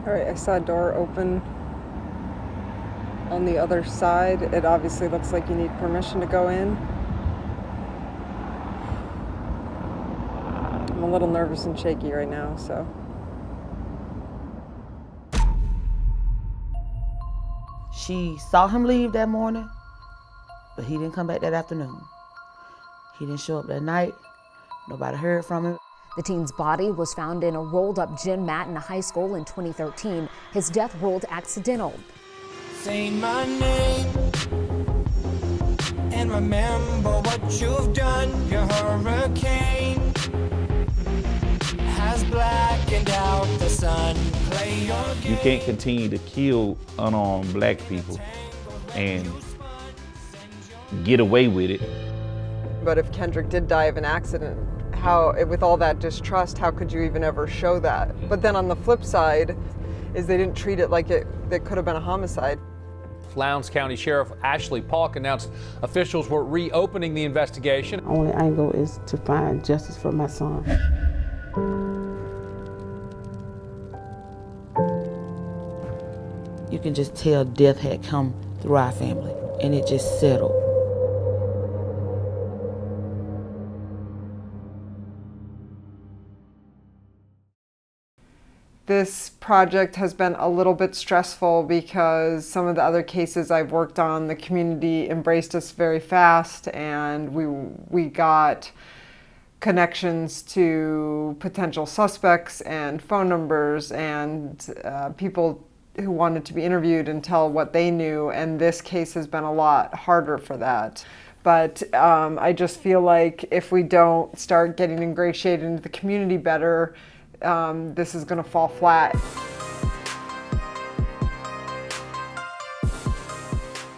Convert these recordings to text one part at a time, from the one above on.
All right, I saw a door open on the other side. It obviously looks like you need permission to go in. I'm a little nervous and shaky right now, so. She saw him leave that morning, but he didn't come back that afternoon. He didn't show up that night. Nobody heard from him. The teen's body was found in a rolled-up gym mat in a high school in 2013. His death ruled accidental. Say my name and remember what you've done. Your hurricane has blackened out the sun. Play your game. You can't continue to kill unarmed black people and get away with it. But if Kendrick did die of an accident, how, with all that distrust, how could you even ever show that? But then on the flip side is they didn't treat it like it could have been a homicide. Lowndes County Sheriff Ashley Polk announced officials were reopening the investigation. Only angle is to find justice for my son. You can just tell death had come through our family, and it just settled. This project has been a little bit stressful because some of the other cases I've worked on, the community embraced us very fast, and we got connections to potential suspects and phone numbers and people who wanted to be interviewed and tell what they knew, and this case has been a lot harder for that. But I just feel like if we don't start getting ingratiated into the community better, this is going to fall flat.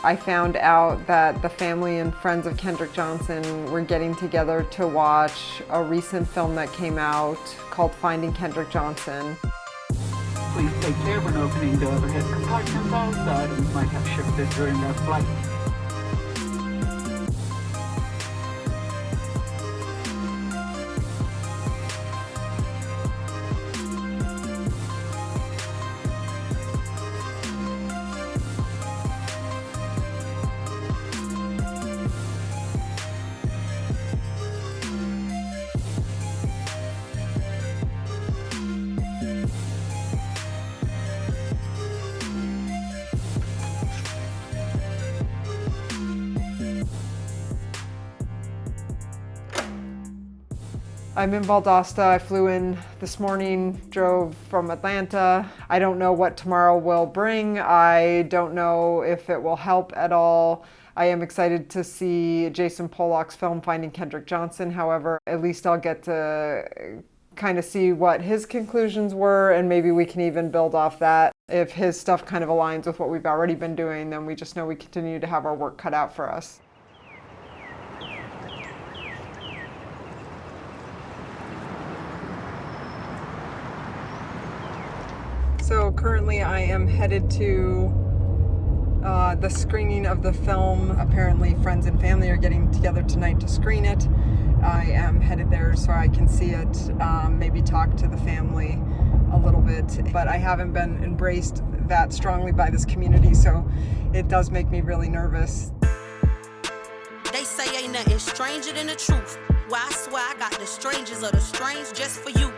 I found out that the family and friends of Kendrick Johnson were getting together to watch a recent film that came out called Finding Kendrick Johnson. Please take care when opening the overhead compartments. All items might have shifted during that flight. I'm in Valdosta. I flew in this morning, drove from Atlanta. I don't know what tomorrow will bring. I don't know if it will help at all. I am excited to see Jason Pollock's film, Finding Kendrick Johnson. However, at least I'll get to kind of see what his conclusions were, and maybe we can even build off that. If his stuff kind of aligns with what we've already been doing, then we just know we continue to have our work cut out for us. So currently I am headed to the screening of the film. Apparently friends and family are getting together tonight to screen it. I am headed there so I can see it, maybe talk to the family a little bit. But I haven't been embraced that strongly by this community, so it does make me really nervous. They say ain't nothing stranger than the truth. Well, I swear I got the strangest of the strange just for you.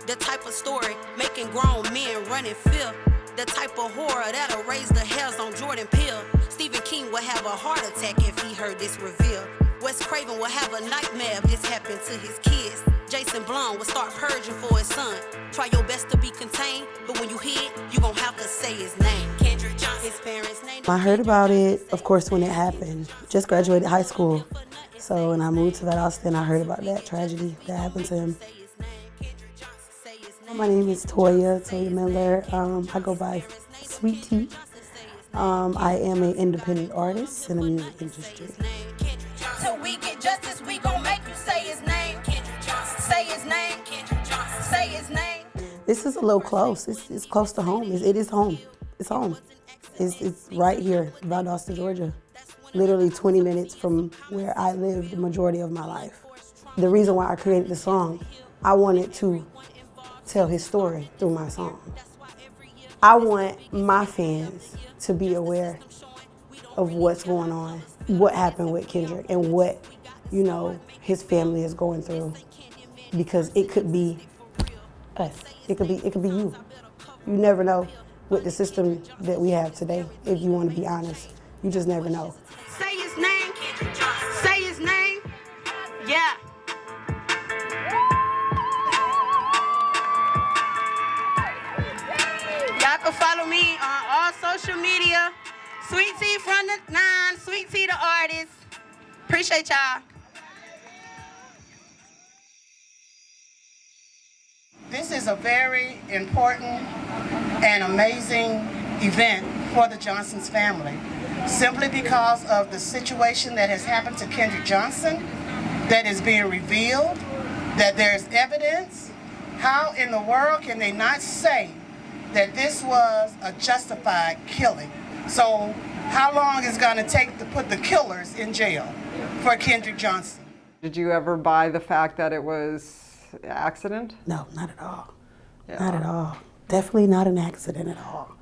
The type of story making grown men run in fear. The type of horror that'll raise the hairs on Jordan Peele. Stephen King would have a heart attack if he heard this reveal. Wes Craven would have a nightmare if this happened to his kids. Jason Blum would start purging for his son. Try your best to be contained, but when you hear it, you gon' have to say his name. Kendrick Johnson, his parents' name. I heard about it, of course, when it happened. Just graduated high school. So when I moved to Valdosta, and I heard about that tragedy that happened to him. My name is Toya Miller. I go by Sweet Tea. I am an independent artist in the music industry. Till we get justice, we gon' make you say his name. Say his name. Say his name. This is a little close. It's close to home. It is home. It's home. It's right here, Valdosta, Georgia. Literally 20 minutes from where I lived the majority of my life. The reason why I created the song, I wanted to tell his story through my song. I want my fans to be aware of what's going on, what happened with Kendrick, and what, you know, his family is going through. Because it could be us. It could be you. You never know with the system that we have today, if you want to be honest. You just never know. Say his name. Say his name. Yeah. Y'all can follow me on all social media. Sweet Tea from the 9, Sweet Tea the artist. Appreciate y'all. This is a very important and amazing event for the Johnson's family, simply because of the situation that has happened to Kendrick Johnson, that is being revealed, that there's evidence. How in the world can they not say that this was a justified killing? So how long is it going to take to put the killers in jail for Kendrick Johnson? Did you ever buy the fact that it was an accident? No, not at all. Yeah. Not at all. Definitely not an accident at all.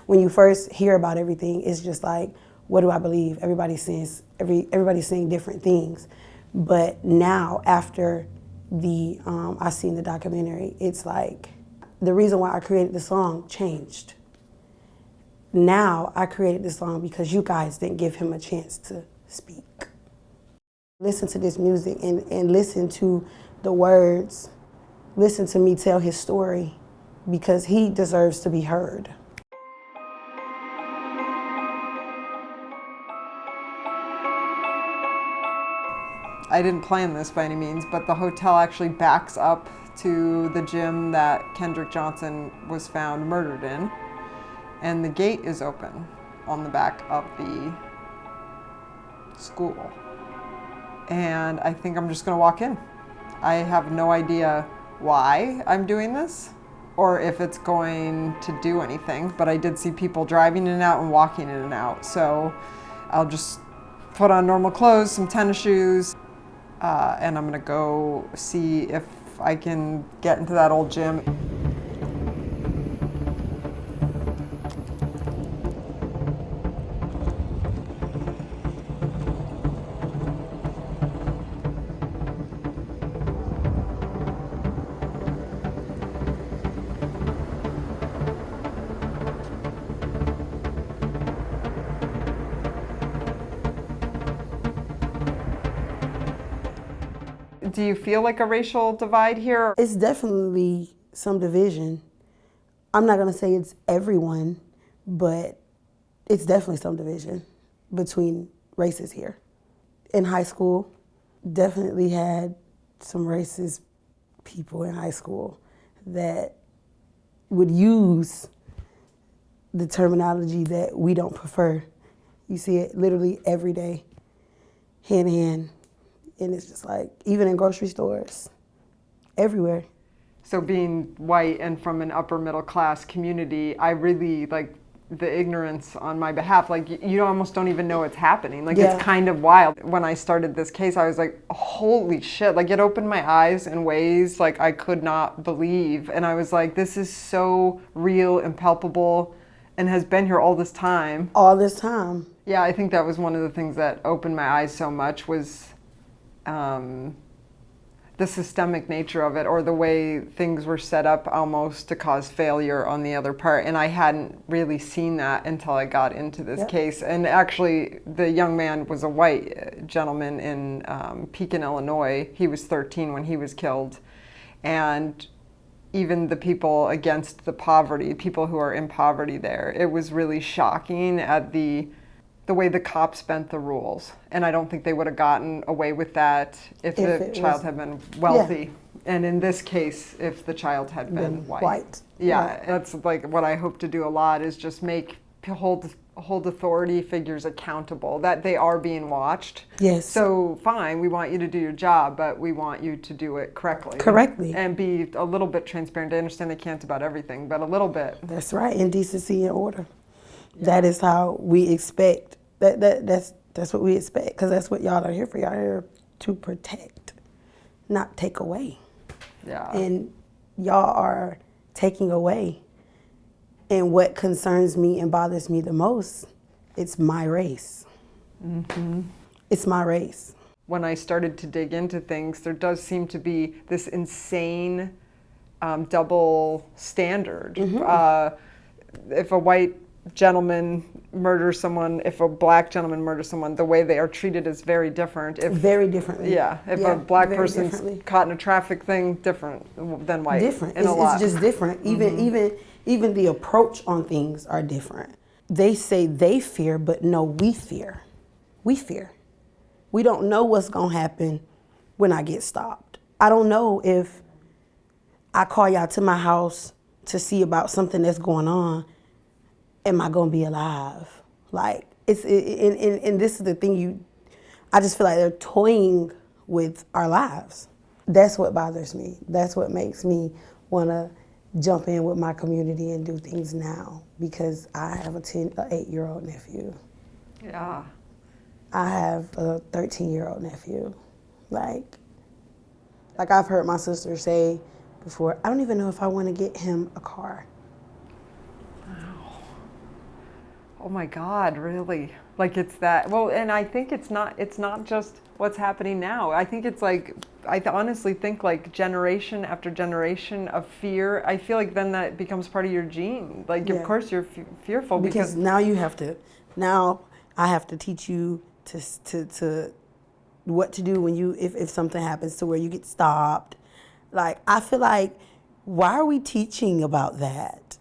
When you first hear about everything, it's just like, what do I believe? Everybody's saying different things. But now, after I seen the documentary, it's like the reason why I created the song changed. Now I created the song because you guys didn't give him a chance to speak. Listen to this music and listen to the words. Listen to me tell his story, because he deserves to be heard. I didn't plan this by any means, but the hotel actually backs up to the gym that Kendrick Johnson was found murdered in, and the gate is open on the back of the school. And I think I'm just gonna walk in. I have no idea why I'm doing this or if it's going to do anything, but I did see people driving in and out and walking in and out. So I'll just put on normal clothes, some tennis shoes, and I'm gonna go see if I can get into that old gym. Do you feel like a racial divide here? It's definitely some division. I'm not gonna say it's everyone, but it's definitely some division between races here. In high school, definitely had some racist people in high school that would use the terminology that we don't prefer. You see it literally every day, hand in hand. And it's just like, even in grocery stores, everywhere. So being white and from an upper middle class community, I really like the ignorance on my behalf. Like you almost don't even know it's happening. Like It's kind of wild. When I started this case, I was like, holy shit. Like it opened my eyes in ways like I could not believe. And I was like, this is so real and palpable and has been here all this time. All this time. Yeah, I think that was one of the things that opened my eyes so much was the systemic nature of it, or the way things were set up almost to cause failure on the other part. And I hadn't really seen that until I got into this case. And actually, the young man was a white gentleman in Pekin, Illinois. He was 13 when he was killed. And even the people against the poverty, people who are in poverty there, it was really shocking at the way the cops bent the rules. And I don't think they would have gotten away with that if the child had been wealthy. Yeah. And in this case, if the child had been white. Yeah, that's like what I hope to do a lot, is just hold authority figures accountable, that they are being watched. Yes. So fine, we want you to do your job, but we want you to do it correctly. And be a little bit transparent. I understand they can't about everything, but a little bit. That's right, in decency and order. Yeah. That is how we expect. That's what we expect, because that's what y'all are here for. Y'all are here to protect, not take away. Yeah. And y'all are taking away And what concerns me and bothers me the most, it's my race. Mm-hmm. It's my race. When I started to dig into things, there does seem to be this insane double standard. Mm-hmm. If a white gentleman murders someone, if a black gentleman murders someone, the way they are treated is very different. Very differently. Yeah, if a black person's caught in a traffic thing, different than white. Different. It's just different. Even the approach on things are different. They say they fear, but no, we fear. We fear. We don't know what's gonna happen when I get stopped. I don't know if I call y'all to my house to see about something that's going on, am I gonna be alive? Like, and this is the thing, I just feel like they're toying with our lives. That's what bothers me. That's what makes me wanna jump in with my community and do things now, because I have an 8-year-old nephew. Yeah. I have a 13-year-old nephew. Like I've heard my sister say before, I don't even know if I want to get him a car. Wow. Oh my God, really? Like it's that, well, and I think it's not just what's happening now. I think it's like, I honestly think like generation after generation of fear, I feel like then that becomes part of your gene. Like, of course you're fearful because now I have to teach you to what to do when if something happens to where you get stopped. Like, I feel like, why are we teaching about that?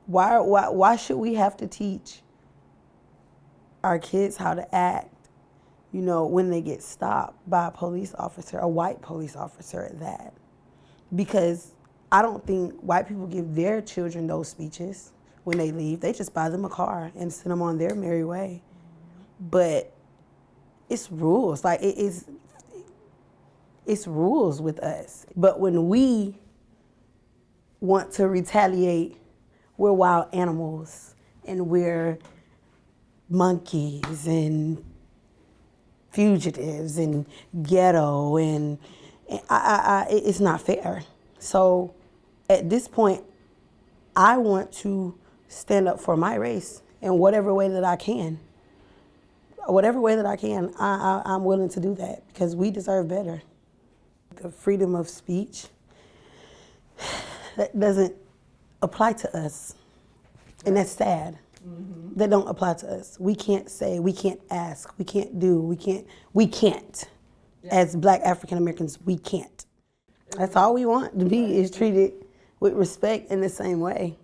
Why should we have to teach our kids how to act, when they get stopped by a police officer, a white police officer at that? Because I don't think white people give their children those speeches when they leave. They just buy them a car and send them on their merry way. But it's rules. Like, it's rules with us. But when we want to retaliate, we're wild animals and we're monkeys and fugitives and ghetto, and it's not fair. So at this point, I want to stand up for my race in whatever way that I can. Whatever way that I can, I'm willing to do that, because we deserve better. The freedom of speech, that doesn't apply to us. And that's sad. Mm-hmm. That don't apply to us. We can't say, we can't ask, we can't do, we can't. Yeah. As Black African Americans, we can't. That's all we want to be, is treated with respect in the same way.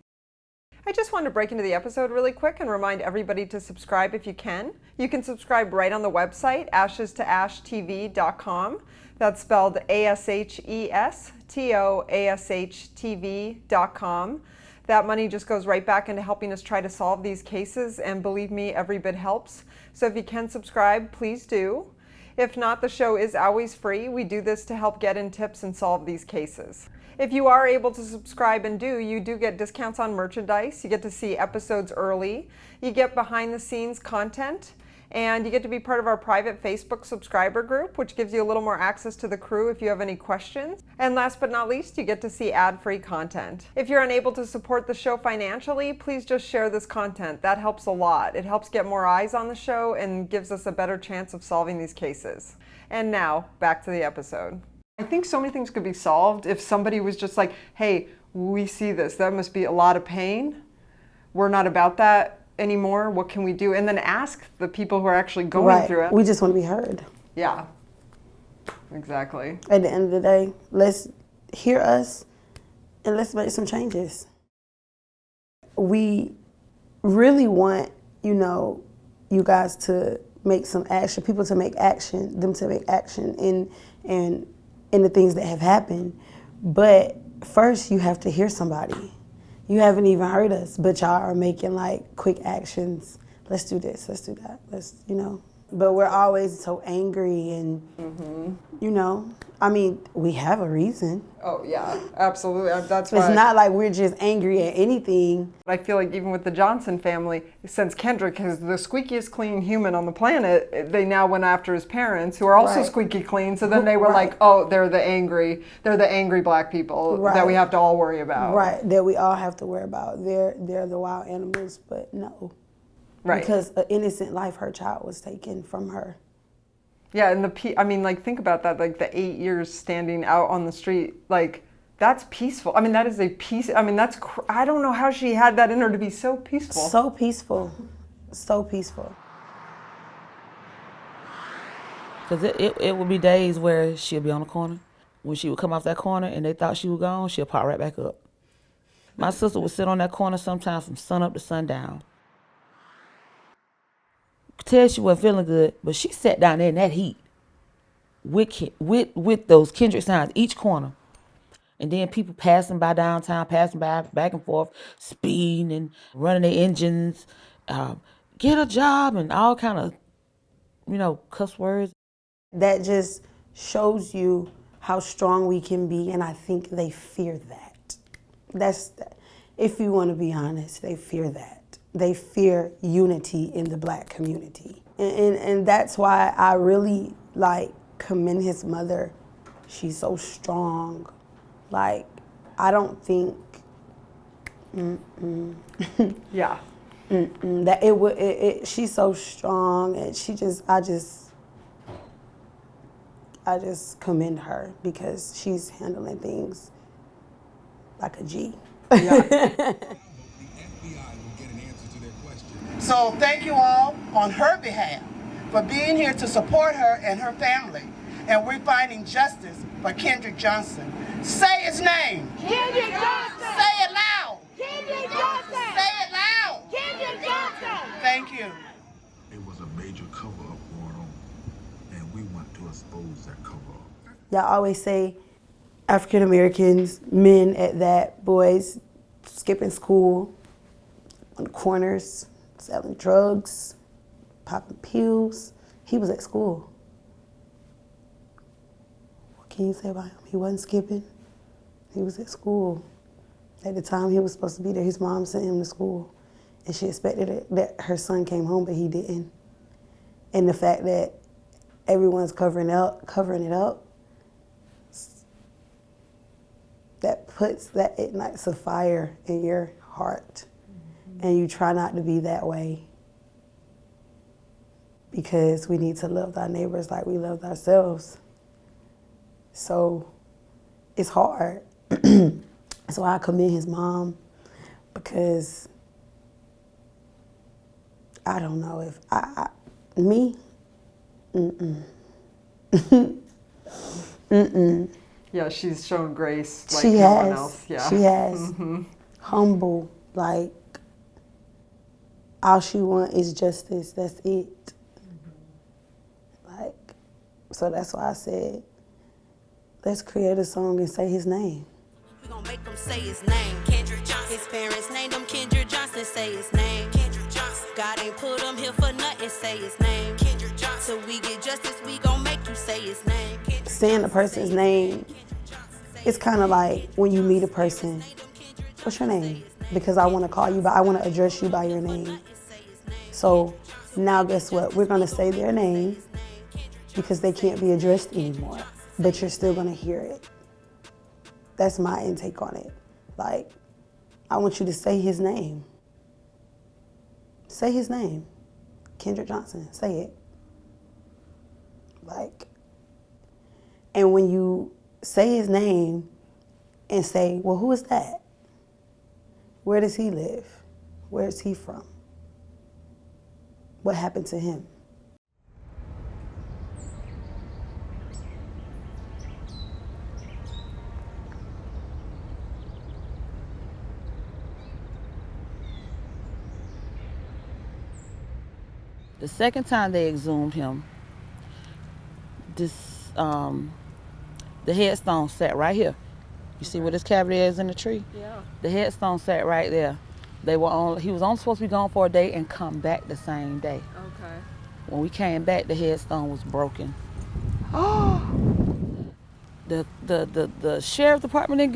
I just wanted to break into the episode really quick and remind everybody to subscribe if you can. You can subscribe right on the website, ashestooashtv.com. That's spelled ASHESTOASHTV.com. That money just goes right back into helping us try to solve these cases, and believe me, every bit helps. So if you can subscribe, please do. If not, the show is always free. We do this to help get in tips and solve these cases. If you are able to subscribe and you do get discounts on merchandise. You get to see episodes early. You get behind the scenes content. And you get to be part of our private Facebook subscriber group, which gives you a little more access to the crew if you have any questions. And last but not least, you get to see ad-free content. If you're unable to support the show financially, please just share this content. That helps a lot. It helps get more eyes on the show and gives us a better chance of solving these cases. And now, back to the episode. I think so many things could be solved if somebody was just like, hey, we see this. That must be a lot of pain. We're not about that anymore. What can we do? And then ask the people who are actually going through it. We just want to be heard. Yeah, exactly. At the end of the day, let's hear us and let's make some changes. We really want, you guys to make some action, them to make action in the things that have happened. But first you have to hear somebody. You haven't even heard us, but y'all are making like quick actions. Let's do this, let's do that, But we're always so angry and, I mean, we have a reason. Oh yeah, absolutely. That's why. It's not like we're just angry at anything. I feel like even with the Johnson family, since Kendrick is the squeakiest clean human on the planet, they now went after his parents, who are also Right. squeaky clean. So then they were Right. like, oh, they're the angry black people that we Right. have to all worry about. Right, that we all have to worry about. They're the wild animals, but no. Right. Because an innocent life, her child was taken from her. Yeah, and I mean, like, think about that, like the 8 years standing out on the street, like, that's peaceful. I mean, that is a peace. I mean, I don't know how she had that in her to be so peaceful. So peaceful. So peaceful. Because it would be days where she'll be on the corner. When she would come off that corner and they thought she was gone, she'll pop right back up. My sister would sit on that corner sometimes from sun up to sundown. Could tell she wasn't feeling good, but she sat down there in that heat with those Kendrick signs, each corner. And then people passing by downtown, passing by back and forth, speeding and running their engines, get a job and all kind of, cuss words. That just shows you how strong we can be, and I think they fear that. If you want to be honest, they fear that. They fear unity in the black community. And that's why I really, commend his mother. She's so strong. I don't think, Yeah. that she's so strong, and I just commend her because she's handling things like a G. Yeah. So thank you all on her behalf for being here to support her and her family. And we're finding justice for Kendrick Johnson. Say his name. Kendrick Johnson. Say it loud. Kendrick Johnson. Say it loud. Kendrick Johnson. Thank you. It was a major cover-up going on, and we want to expose that cover-up. Y'all always say African Americans, men at that, boys skipping school on the corners, selling drugs, popping pills. He was at school. What can you say about him? He wasn't skipping. He was at school. At the time he was supposed to be there, his mom sent him to school. And she expected that her son came home, but he didn't. And the fact that everyone's covering it up, that ignites a fire in your heart. And you try not to be that way, because we need to love our neighbors like we love ourselves. So it's hard. That's why I commend his mom, because I don't know if me, Yeah, she's shown grace like she no has. one else. Yeah. She has. Mm-hmm. Humble, all she wants is justice. That's it. So that's why I said, let's create a song and say his name. We gon' make him say his name. Kendrick Johnson. His parents named him Kendrick Johnson. Say his name. Kendrick Johnson. God ain't put him here for nothing. Say his name. Kendrick Johnson. So we get justice, we gon' make you say his name. Saying a person's name, it's kind of like when you meet a person, what's your name? Because I want to call you, but I want to address you by your name. So now guess what? We're going to say their name because they can't be addressed anymore, but you're still going to hear it. That's my intake on it. I want you to say his name. Say his name. Kendrick Johnson, say it. And when you say his name and say, well, who is that? Where does he live? Where is he from? What happened to him? The second time they exhumed him, the headstone sat right here. You see where this cavity is in the tree? Yeah. The headstone sat right there. He was only supposed to be gone for a day and come back the same day. Okay. When we came back, the headstone was broken. Oh. the sheriff department,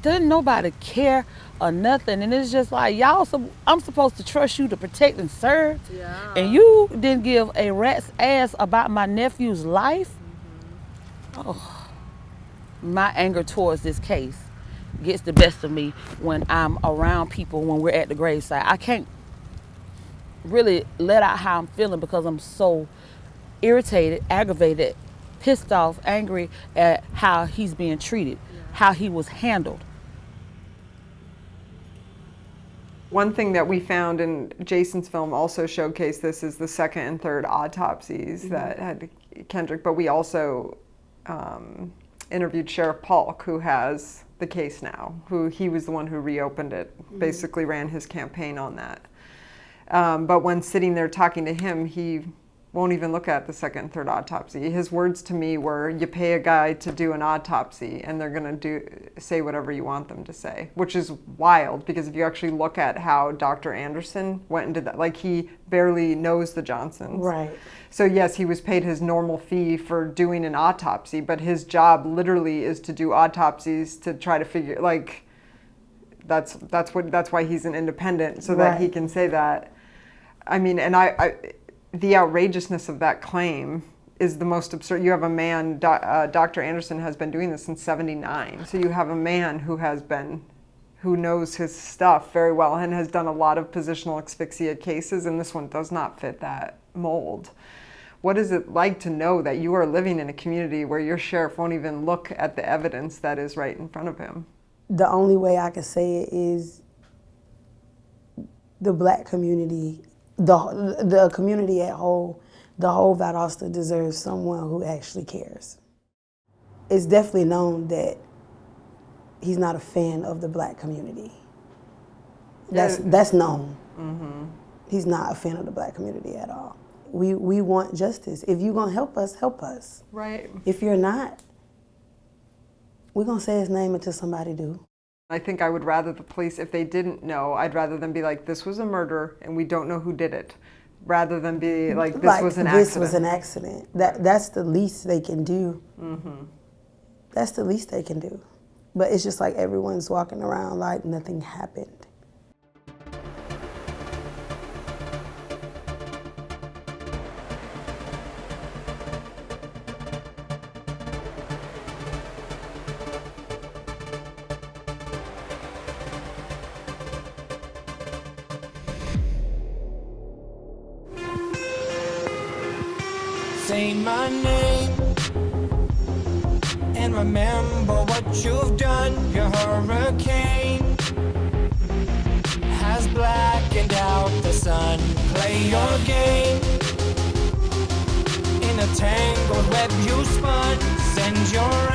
didn't nobody care or nothing. And it's just like, I'm supposed to trust you to protect and serve. Yeah. And you didn't give a rat's ass about my nephew's life. Oh, my anger towards this case gets the best of me when I'm around people when we're at the gravesite. I can't really let out how I'm feeling because I'm so irritated, aggravated, pissed off, angry at how he's being treated, how he was handled. One thing that we found in Jason's film also showcased this is the second and third autopsies that had Kendrick, but we also interviewed Sheriff Polk, who has the case now, he was the one who reopened it, basically ran his campaign on that. But when sitting there talking to him, he won't even look at the second and third autopsy. His words to me were, you pay a guy to do an autopsy and they're gonna say whatever you want them to say, which is wild because if you actually look at how Dr. Anderson went and did that, like he barely knows the Johnsons. Right. So yes, he was paid his normal fee for doing an autopsy, but his job literally is to do autopsies to try to figure, like, that's why he's an independent, so that he can say that. I mean, and the outrageousness of that claim is the most absurd. You have a man, Dr. Anderson has been doing this since '79. So you have a man who knows his stuff very well and has done a lot of positional asphyxia cases, and this one does not fit that mold. What is it like to know that you are living in a community where your sheriff won't even look at the evidence that is right in front of him? The only way I can say it is the Black community, the community at whole, the whole Valdosta deserves someone who actually cares. It's definitely known that he's not a fan of the Black community. That's known. Mm-hmm. He's not a fan of the Black community at all. We want justice. If you're gonna help us, help us. Right. If you're not, we're gonna say his name until somebody do. I think I would rather the police, if they didn't know, I'd rather them be like, this was a murder and we don't know who did it, rather than be like, this was an accident. This was an accident. That's the least they can do. Mm-hmm. That's the least they can do. But it's just like everyone's walking around like nothing happened. Say my name and remember what you've done. Your hurricane has blackened out the sun. Play your game in a tangled web you spun. Send your